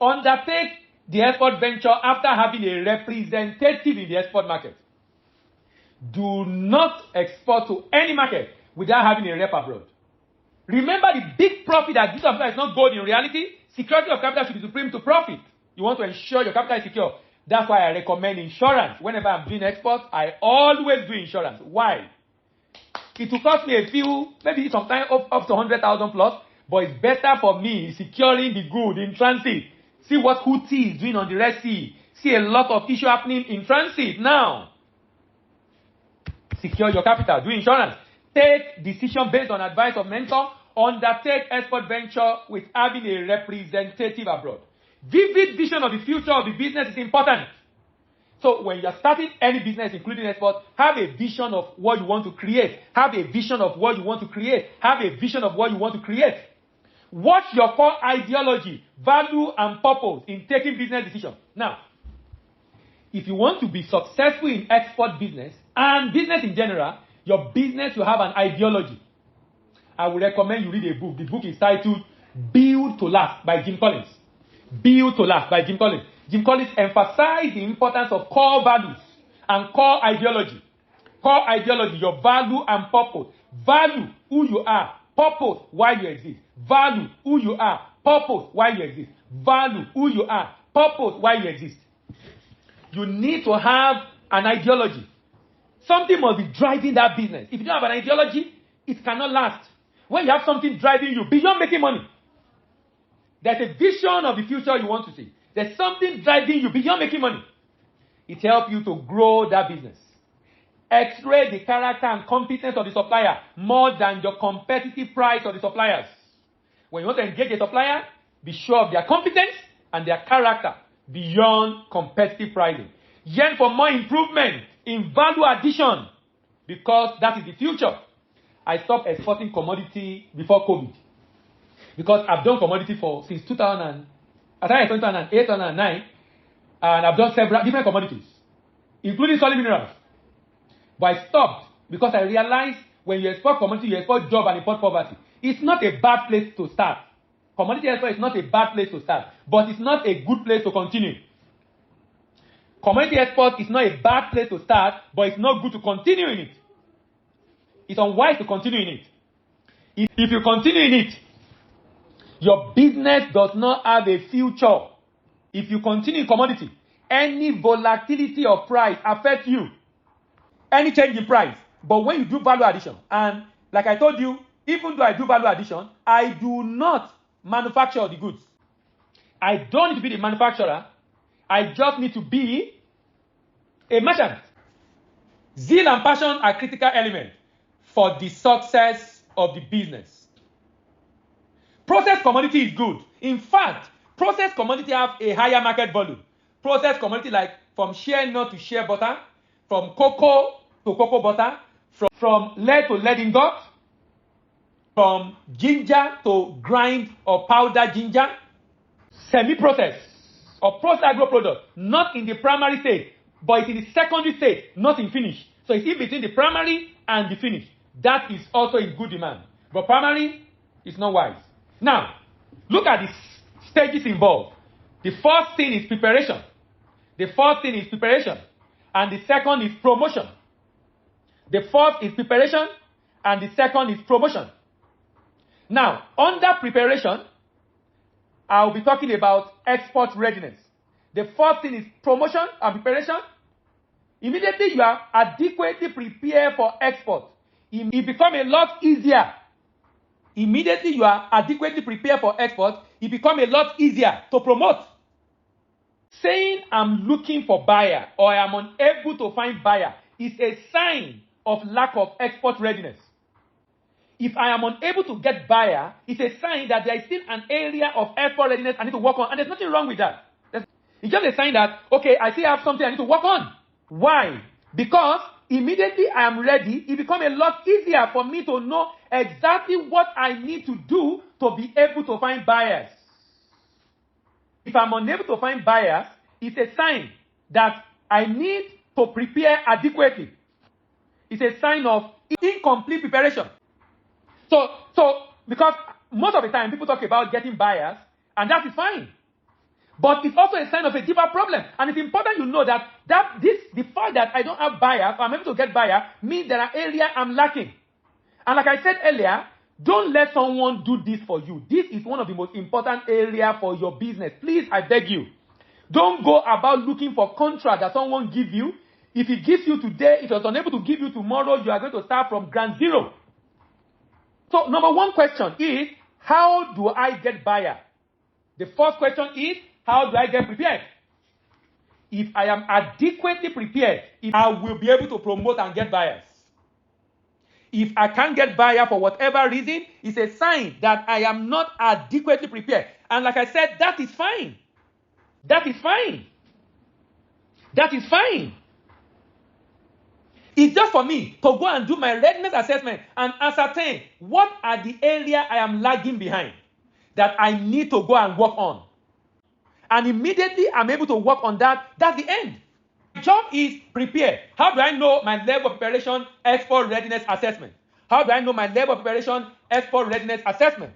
Undertake the export venture after having a representative in the export market. Do not export to any market without having a rep abroad. Remember, the big profit that this capital is not gold in reality. Security of capital should be supreme to profit. You want to ensure your capital is secure. That's why I recommend insurance. Whenever I'm doing exports, I always do insurance. Why? It will cost me a few, maybe sometimes up to 100,000 plus, but it's better for me securing the good in transit. See what Houthi is doing on the Red Sea. See a lot of issue happening in transit now. Secure your capital. Do insurance. Take decision based on advice of mentor. Undertake export venture with having a representative abroad. Vivid vision of the future of the business is important. So when you're starting any business, including export, have a vision of what you want to create. Have a vision of what you want to create. Have a vision of what you want to create. What's your core ideology, value, and purpose in taking business decisions? Now, if you want to be successful in export business and business in general, your business will have an ideology. I would recommend you read a book. The book is titled Build to Last by Jim Collins. Build to Last by Jim Collins. Jim Collins emphasized the importance of core values and core ideology. Core ideology, your value and purpose. Value, who you are. Purpose, why you exist. Value, who you are. Purpose, why you exist. Value, who you are. Purpose, why you exist. You need to have an ideology. Something must be driving that business. If you don't have an ideology, it cannot last. When you have something driving you beyond making money, there's a vision of the future you want to see. There's something driving you beyond making money. It helps you to grow that business. X-ray the character and competence of the supplier more than your competitive price of the suppliers. When you want to engage a supplier, be sure of their competence and their character beyond competitive pricing. Yearn for more improvement in value addition because that is the future. I stopped exporting commodity before COVID because I've done commodity since 2008, 2009, and I've done several different commodities, including solid minerals. But I stopped because I realized when you export commodity, you export job and import poverty. It's not a bad place to start. Commodity export is not a bad place to start, but it's not a good place to continue. Commodity export is not a bad place to start, but it's not good to continue in it. It's unwise to continue in it. If you continue in it, your business does not have a future. If you continue in commodity, any volatility of price affects you. Any change in price. But when you do value addition, and like I told you, even though I do value addition, I do not manufacture the goods. I don't need to be the manufacturer. I just need to be a merchant. Zeal and passion are critical elements for the success of the business. Processed commodity is good. In fact, processed commodity have a higher market value. Processed commodity like from shea nut to shea butter, from cocoa to cocoa butter, from lead to lead ingot, from ginger to grind or powder ginger, semi-processed or processed agro product, not in the primary stage, but it's in the secondary stage, not in finish. So it's in between the primary and the finish. That is also in good demand. But primary is not wise. Now, look at the stages involved. The first thing is preparation. The first thing is preparation. And the second is promotion. The first is preparation, and the second is promotion. Now, under preparation, I'll be talking about export readiness. The first thing is promotion and preparation. Immediately you are adequately prepared for export, it becomes a lot easier. Immediately you are adequately prepared for export, it becomes a lot easier to promote. Saying I'm looking for buyer or I'm unable to find buyer is a sign of lack of export readiness. If I am unable to get buyer, it's a sign that there is still an area of export readiness I need to work on, and there's nothing wrong with that. It's just a sign that, okay, I still have something I need to work on. Why? Because immediately I am ready, it becomes a lot easier for me to know exactly what I need to do to be able to find buyers. If I'm unable to find buyers, it's a sign that I need to prepare adequately. It's a sign of incomplete preparation. So because most of the time people talk about getting buyers, and that is fine. But it's also a sign of a deeper problem. And it's important you know that the fact that I don't have buyers, or I'm able to get buyers, means there are areas I'm lacking. And like I said earlier, don't let someone do this for you. This is one of the most important areas for your business. Please, I beg you. Don't go about looking for contract that someone gives you. If he gives you today, if he was unable to give you tomorrow, you are going to start from ground zero. So, number one question is, how do I get buyer? The first question is, how do I get prepared? If I am adequately prepared, I will be able to promote and get buyers. If I can't get buyer for whatever reason, it's a sign that I am not adequately prepared. And like I said, that is fine. That is fine. That is fine. It's just for me to go and do my readiness assessment and ascertain what are the areas I am lagging behind that I need to go and work on. And immediately I'm able to work on that. That's the end. My job is prepare. How do I know my level of preparation? Export readiness assessment. How do I know my level of preparation? Export readiness assessment.